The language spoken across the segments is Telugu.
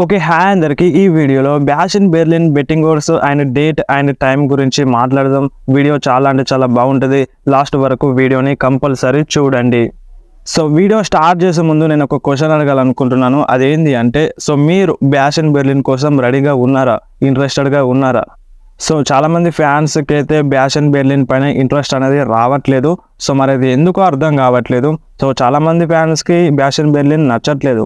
ఓకే. హాయ్ అందరికి. ఈ వీడియోలో Bash in Berlin betting odds and date and time గురించి మాట్లాడదాం. వీడియో చాలా అంటే చాలా బాగుంటుంది. లాస్ట్ వరకు వీడియోని కంపల్సరీ చూడండి. సో వీడియో స్టార్ట్ చేసే ముందు నేను ఒక క్వశ్చన్ అడగాలనుకుంటున్నాను. అదేంటి అంటే, సో మీరు బ్యాషన్ బెర్లిన్ కోసం రెడీగా ఉన్నారా? ఇంట్రెస్టెడ్గా ఉన్నారా? సో చాలామంది ఫ్యాన్స్కి అయితే బ్యాషన్ బెర్లిన్ పైన ఇంట్రెస్ట్ అనేది రావట్లేదు. సో మరి అది ఎందుకో అర్థం కావట్లేదు. సో చాలామంది ఫ్యాన్స్కి బ్యాషన్ బెర్లిన్ నచ్చట్లేదు.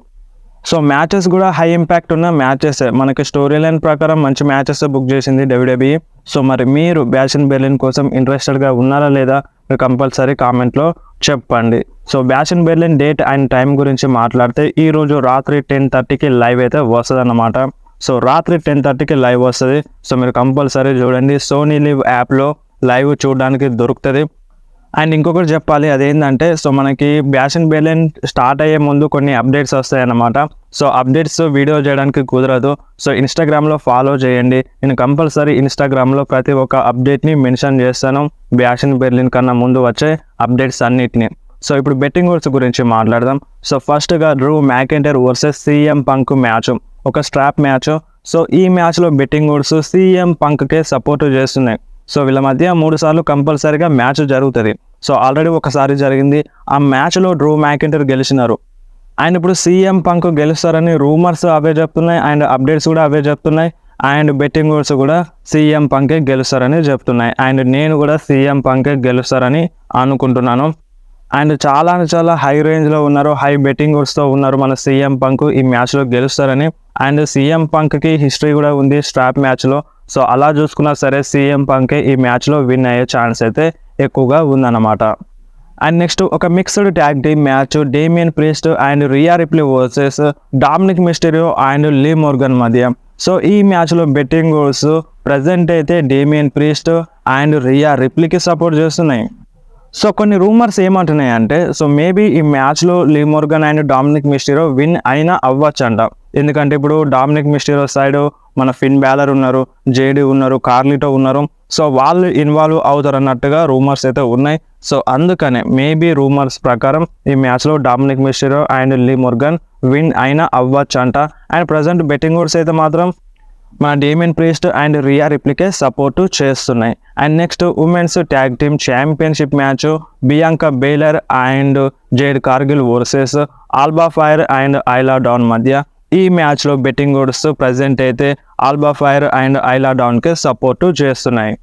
సో మ్యాచెస్ కూడా హై ఇంపాక్ట్ ఉన్న మ్యాచెస్, మనకి స్టోరీ లైన్ ప్రకారం మంచి మ్యాచెస్ బుక్ చేసింది WWE. సో మరి మీరు బ్యాషన్ బెర్లిన్ కోసం ఇంట్రెస్టెడ్గా ఉన్నారా లేదా కంపల్సరీ కామెంట్లో చెప్పండి. So Bash in Berlin date and time గురించి మాట్లాడితే ఈరోజు రాత్రి 10:30కి లైవ్ అయితే వస్తుంది అన్నమాట. సో రాత్రి 10:30కి లైవ్ వస్తుంది. సో మీరు కంపల్సరీ చూడండి. సోనీ లివ్ యాప్లో లైవ్ చూడడానికి దొరుకుతుంది. అండ్ ఇంకొకటి చెప్పాలి, అదేంటంటే సో మనకి బ్యాషన్ బెర్లిన్ స్టార్ట్ అయ్యే ముందు కొన్ని అప్డేట్స్ వస్తాయి అన్నమాట. సో అప్డేట్స్ వీడియో చేయడానికి కుదరదు. సో ఇన్స్టాగ్రామ్లో ఫాలో చేయండి. నేను కంపల్సరీ ఇన్స్టాగ్రామ్లో ప్రతి ఒక్క అప్డేట్ని మెన్షన్ చేస్తాను, బ్యాషన్ బెర్లిన్ కన్నా ముందు వచ్చే అప్డేట్స్ అన్నిటిని. సో ఇప్పుడు బెట్టింగ్ ఓడ్స్ గురించి మాట్లాడదాం. సో ఫస్ట్గా Drew McIntyre versus CM punk match, ఒక స్ట్రాప్ మ్యాచ్. సో ఈ మ్యాచ్లో బెట్టింగ్ ఓడ్స్ CM పంక్కే సపోర్ట్ చేస్తున్నాయి. సో వీళ్ళ మధ్య 3 సార్లు కంపల్సరీగా మ్యాచ్ జరుగుతుంది. సో ఆల్రెడీ ఒకసారి జరిగింది. ఆ మ్యాచ్లో డ్రూ మ్యాకెంటైర్ గెలిచినారు. అండ్ ఇప్పుడు CM పంక్ గెలుస్తారని రూమర్స్ అవే చెప్తున్నాయి, అండ్ అప్డేట్స్ కూడా అవే చెప్తున్నాయి. అండ్ బెట్టింగ్ ఓడ్స్ కూడా CM పంకే గెలుస్తారని చెప్తున్నాయి. అండ్ నేను కూడా CM పంకే గెలుస్తారని అనుకుంటున్నాను. అండ్ చాలా హై రేంజ్లో ఉన్నారు, హై బెట్టింగ్ ఓడ్స్తో ఉన్నారు మన CM పంక్ ఈ మ్యాచ్లో గెలుస్తారని. అండ్ CM పంక్కి హిస్టరీ కూడా ఉంది స్ట్రాప్ మ్యాచ్లో. సో అలా చూసుకున్నా సరే CM పంకే ఈ మ్యాచ్లో విన్ అయ్యే ఛాన్స్ అయితే ఎక్కువగా ఉందన్నమాట. అండ్ నెక్స్ట్ ఒక mixed tag team match, Damian Priest and Rhea Ripley versus Dominik Mysterio and Liv Morgan మధ్య. సో ఈ మ్యాచ్లో బెట్టింగ్ ఓడ్స్ ప్రజెంట్ అయితే డేమియన్ ప్రీస్ట్ అండ్ రియా రిప్లీకి సపోర్ట్ చేస్తున్నాయి. సో కొన్ని రూమర్స్ ఏమంటున్నాయి అంటే, సో మేబీ ఈ మ్యాచ్లో Liv Morgan and Dominik Mysterio win అయినా అవ్వచ్చంట. ఎందుకంటే ఇప్పుడు డామినిక్ మిస్టెరియో సైడ్ మన ఫిన్ బ్యాలర్ ఉన్నారు, JD ఉన్నారు, కార్లిటో ఉన్నారు. సో వాళ్ళు ఇన్వాల్వ్ అవుతారు అన్నట్టుగా రూమర్స్ అయితే ఉన్నాయి. సో అందుకనే మేబీ రూమర్స్ ప్రకారం ఈ మ్యాచ్లో Dominik Mysterio and Liv Morgan win అయినా అవ్వచ్చంట. అండ్ ప్రజెంట్ బెట్టింగ్ ఓడ్స్ అయితే మాత్రం మన డేమియన్ ప్రీస్ట్ అండ్ రియా రిప్లీకే సపోర్టు చేస్తున్నాయి. And next women's tag team championship match, Bianca Belair and Jade Cargill versus Alba Fyre and Isla Dawn మధ్య. ఈ మ్యాచ్లో బెట్టింగ్ ఓడ్స్ ప్రజెంట్ అయితే ఆల్బా ఫైర్ అండ్ ఐలా డాన్కే సపోర్టు చేస్తున్నాయి.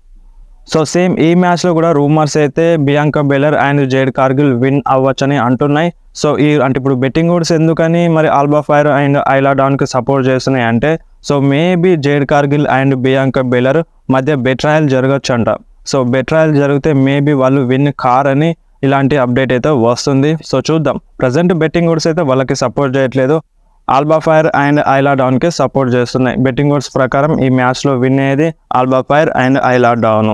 సో సేమ్ ఈ మ్యాచ్లో కూడా రూమర్స్ అయితే Bianca Belair and Jade Kargil win అవ్వచ్చని అంటున్నాయి. సో అంటే ఇప్పుడు బెట్టింగ్ ఓడ్స్ ఎందుకని మరి ఆల్బా ఫైర్ అండ్ ఐలా డాన్కి సపోర్ట్ చేస్తున్నాయి అంటే, so maybe Jade Cargill and Bianca Belair మధ్య బెట్రాయల్ జరగచ్చు అంట. సో బెట్రాయల్ జరిగితే మేబీ వాళ్ళు విన్ కారని ఇలాంటి అప్డేట్ అయితే వస్తుంది. సో చూద్దాం. ప్రజెంట్ బెట్టింగ్ ఓడ్స్ అయితే వాళ్ళకి సపోర్ట్ చేయట్లేదు, ఆల్బా ఫైర్ అండ్ ఐలా డాన్కి సపోర్ట్ చేస్తున్నాయి. బెట్టింగ్ ఓడ్స్ ప్రకారం ఈ మ్యాచ్లో విన్ అయ్యేది Alba Fyre and Isla Dawn.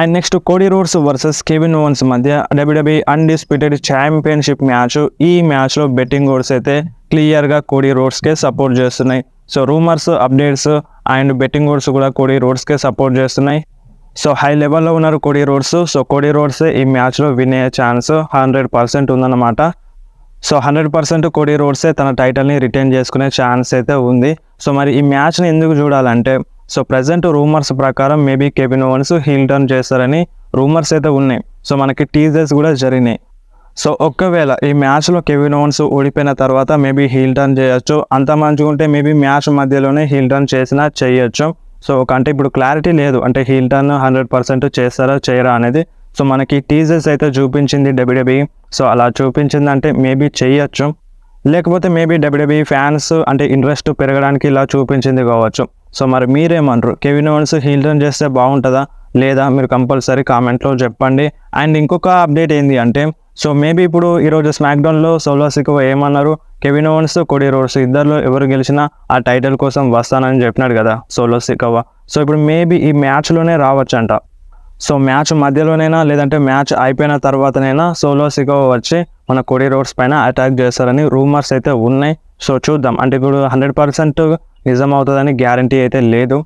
And next Cody Rhodes versus Kevin Owens మధ్య WWE అన్డిస్ప్యూటెడ్ ఛాంపియన్షిప్ మ్యాచ్. ఈ మ్యాచ్లో బెట్టింగ్ ఓడ్స్ అయితే క్లియర్గా కోడీ రోడ్స్కే సపోర్ట్ చేస్తున్నాయి. So rumours, updates and betting odds కూడా కోడీ రోడ్స్కే సపోర్ట్ చేస్తున్నాయి. సో హై లెవెల్లో ఉన్నారు Cody Rhodes. So Cody Rhodes ఈ మ్యాచ్లో విన్ అయ్యే ఛాన్స్ 100% ఉందన్నమాట. సో 100% కోడీ రోడ్సే తన టైటిల్ని రిటైన్ చేసుకునే ఛాన్స్ అయితే ఉంది. సో మరి ఈ మ్యాచ్ని ఎందుకు చూడాలంటే, సో ప్రజెంట్ రూమర్స్ ప్రకారం maybe Kevin Owens heel turn చేస్తారని రూమర్స్ అయితే ఉన్నాయి. సో మనకి టీజర్స్ కూడా జరిగినాయి. సో ఒకవేళ ఈ మ్యాచ్లో కెవిన్ ఓవెన్స్ ఓడిపోయిన తర్వాత మేబీ హీల్ టర్న్ చేయొచ్చు. అంత మంచిగా ఉంటే మేబీ మ్యాచ్ మధ్యలోనే హీల్ టర్న్ చేసినా చేయొచ్చు. సో అంటే ఇప్పుడు క్లారిటీ లేదు అంటే హీల్ టర్న్ 100% చేస్తారా చేయరా అనేది. సో మనకి టీజర్స్ అయితే చూపించింది WWE. సో అలా చూపించిందంటే మేబీ చేయొచ్చు, లేకపోతే మేబీ WWE ఫ్యాన్స్ అంటే ఇంట్రెస్ట్ పెరగడానికి ఇలా చూపించింది కావచ్చు. సో మరి మీరేమంటారు? కెవిన్ ఓవెన్స్ హీల్ టర్న్ చేస్తే బాగుంటుందా లేదా? మీరు కంపల్సరీ కామెంట్లో చెప్పండి. అండ్ ఇంకొక అప్డేట్ ఏంటి అంటే, సో మేబీ ఇప్పుడు ఈరోజు స్మాక్డౌన్లో సోలో సికోవా ఏమన్నారు, కెవిన్ ఓవెన్స్ కోడీ రోడ్స్ ఇద్దరిలో ఎవరు గెలిచినా ఆ టైటిల్ కోసం వస్తానని చెప్పినాడు కదా సోలో సికోవా. సో ఇప్పుడు మేబీ ఈ మ్యాచ్లోనే రావచ్చంట. సో మ్యాచ్ మధ్యలోనైనా లేదంటే మ్యాచ్ అయిపోయిన తర్వాతనైనా సోలో సికోవా వచ్చి మన కోడీ రోడ్స్ పైన అటాక్ చేస్తారని రూమర్స్ అయితే ఉన్నాయి. సో చూద్దాం. అంటే ఇప్పుడు 100% నిజం అవుతుందని గ్యారంటీ అయితే లేదు,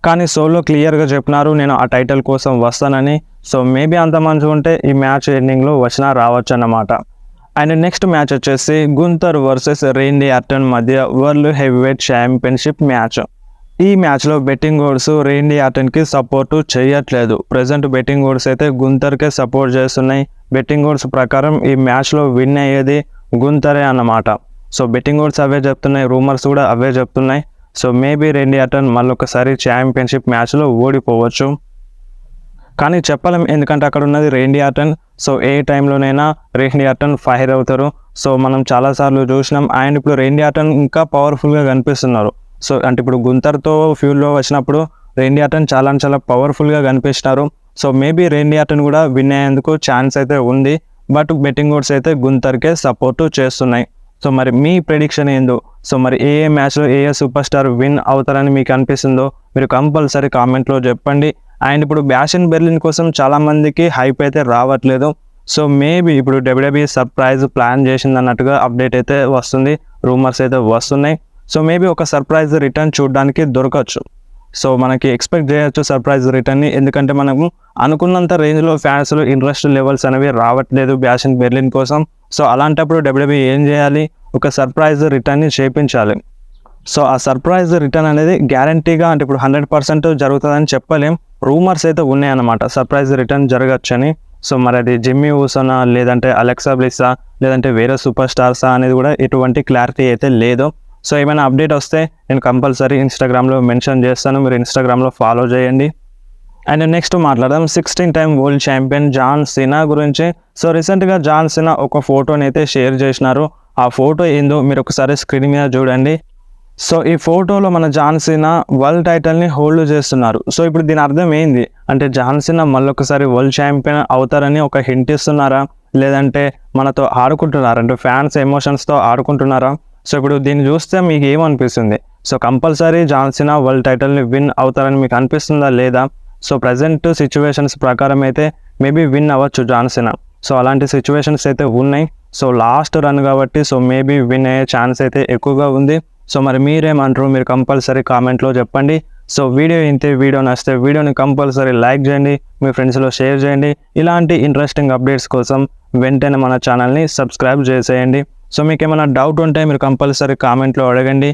కానీ సోలో క్లియర్గా చెప్పినారు నేను ఆ టైటిల్ కోసం వస్తానని. సో మేబీ అంత మంచిగా ఉంటే ఈ మ్యాచ్ ఎండింగ్లో వచ్చినా రావచ్చు అన్నమాట. అండ్ నెక్స్ట్ మ్యాచ్ వచ్చేసి గుంతర్ వర్సెస్ రేండీ ఆర్టన్ మధ్య వరల్డ్ హెవీవెయిట్ ఛాంపియన్షిప్ మ్యాచ్. ఈ మ్యాచ్లో బెట్టింగ్ ఓడ్స్ రేండీ ఆర్టన్కి సపోర్ట్ చేయట్లేదు. ప్రజెంట్ బెట్టింగ్ ఓడ్స్ అయితే గుంతర్కే సపోర్ట్ చేస్తున్నాయి. బెట్టింగ్ ఓడ్స్ ప్రకారం ఈ మ్యాచ్లో విన్ అయ్యేది గుంతరే అన్నమాట. సో బెట్టింగ్ ఓడ్స్ అవే చెప్తున్నాయి, రూమర్స్ కూడా అవే చెప్తున్నాయి. సో మేబీ రేండీ ఆర్టన్ మళ్ళొకసారి ఛాంపియన్షిప్ మ్యాచ్లో ఓడిపోవచ్చు. కానీ చెప్పలేం, ఎందుకంటే అక్కడ ఉన్నది రేండీ ఆర్టన్. సో ఏ టైంలోనైనా రేండీ ఆర్టన్ ఫైర్ అవుతారు. సో మనం చాలాసార్లు చూసినాం. అండ్ ఇప్పుడు రేండీ ఆర్టన్ ఇంకా పవర్ఫుల్గా కనిపిస్తున్నారు. సో అంటే ఇప్పుడు గుంతర్తో ఫ్యూల్లో వచ్చినప్పుడు రేండీ ఆర్టన్ చాలా పవర్ఫుల్గా కనిపిస్తున్నారు. సో మేబీ రేండీ ఆర్టన్ కూడా విన్ అయ్యేందుకు ఛాన్స్ అయితే ఉంది. బట్ బెట్టింగ్ ఓడ్స్ అయితే గుంతర్కే సపోర్టు చేస్తున్నాయి. సో మరి మీ ప్రెడిక్షన్ ఏందో, సో మరి ఏ మ్యాచ్లో ఏ సూపర్ స్టార్ విన్ అవుతారని మీకు అనిపిస్తుందో మీరు కంపల్సరీ కామెంట్లో చెప్పండి. అండ్ ఇప్పుడు బ్యాషన్ బెర్లిన్ కోసం చాలామందికి హైప్ అయితే రావట్లేదు. సో మేబీ ఇప్పుడు WWE సర్ప్రైజ్ ప్లాన్ చేసింది అన్నట్టుగా అప్డేట్ అయితే వస్తుంది, రూమర్స్ అయితే వస్తున్నాయి. సో మేబీ ఒక సర్ప్రైజ్ రిటర్న్ చూడడానికి దొరకచ్చు. సో మనకి ఎక్స్పెక్ట్ చేయొచ్చు సర్ప్రైజ్ రిటర్న్ని, ఎందుకంటే మనము అనుకున్నంత రేంజ్లో ఫ్యాన్స్లో ఇంట్రెస్ట్ లెవెల్స్ అనేవి రావట్లేదు బ్యాషన్ బెర్లిన్ కోసం. సో అలాంటప్పుడు WWE ఏం చేయాలి, ఒక సర్ప్రైజ్ రిటర్న్ని చేయించాలి. సో ఆ సర్ప్రైజ్ రిటర్న్ అనేది గ్యారంటీగా, అంటే ఇప్పుడు 100% జరుగుతుందని చెప్పలేం. రూమర్స్ అయితే ఉన్నాయన్నమాట సర్ప్రైజ్ రిటర్న్ జరగచ్చని. సో మరి అది జిమ్మీ ఊసోనా, లేదంటే అలెక్సా బ్లిస్సా, లేదంటే వేరే సూపర్ స్టార్సా అనేది కూడా ఎటువంటి క్లారిటీ అయితే లేదు. సో ఏమైనా అప్డేట్ వస్తే నేను కంపల్సరీ ఇన్స్టాగ్రామ్లో మెన్షన్ చేస్తాను, మీరు ఇన్స్టాగ్రామ్లో ఫాలో చేయండి. అండ్ నెక్స్ట్ మాట్లాడదాం 16 టైమ్ వరల్డ్ ఛాంపియన్ జాన్ సినా గురించి. సో రీసెంట్గా జాన్ సినా ఒక ఫోటోని అయితే షేర్ చేసినారు. ఆ ఫోటో ఏందో మీరు ఒకసారి స్క్రీన్ మీద చూడండి. సో ఈ ఫోటోలో మన జాన్ సినా వరల్డ్ టైటిల్ని హోల్డ్ చేస్తున్నారు. సో ఇప్పుడు దీని అర్థం ఏంది అంటే జాన్ సినా మళ్ళొకసారి వరల్డ్ ఛాంపియన్ అవుతారని ఒక హింట్ ఇస్తున్నారా, లేదంటే మనతో ఆడుకుంటున్నారా, అంటే ఫ్యాన్స్ ఎమోషన్స్తో ఆడుకుంటున్నారా? సో ఇప్పుడు దీన్ని చూస్తే మీకు ఏమనిపిస్తుంది? So compulsory John Cena world టైటిల్ని విన్ అవుతారని మీకు అనిపిస్తుందా లేదా? సో ప్రజెంట్ సిచ్యువేషన్స్ ప్రకారం అయితే మేబీ విన్ అవ్వచ్చు జాన్ సినా. సో అలాంటి సిచ్యువేషన్స్ అయితే ఉన్నాయి. సో లాస్ట్ రన్ కాబట్టి సో మేబీ విన్ అయ్యే ఛాన్స్ అయితే ఎక్కువగా ఉంది. సో మరి మీరేమంటారు, మీరు కంపల్సరీ కామెంట్లో చెప్పండి. సో వీడియో ఇంతే, వీడియో నచ్చితే వీడియోని కంపల్సరీ లైక్ చేయండి, మీ ఫ్రెండ్స్లో షేర్ చేయండి. ఇలాంటి ఇంట్రెస్టింగ్ అప్డేట్స్ కోసం వెంటనే మన ఛానల్ని సబ్స్క్రైబ్ చేసేయండి. సో మీకు ఏమైనా డౌట్ ఉంటే మీరు కంపల్సరీ కామెంట్లో అడగండి,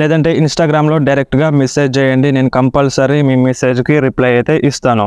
లేదంటే ఇన్స్టాగ్రామ్లో డైరెక్ట్గా మెసేజ్ చేయండి. నేను కంపల్సరీ మీ మెసేజ్కి రిప్లై అయితే ఇస్తాను.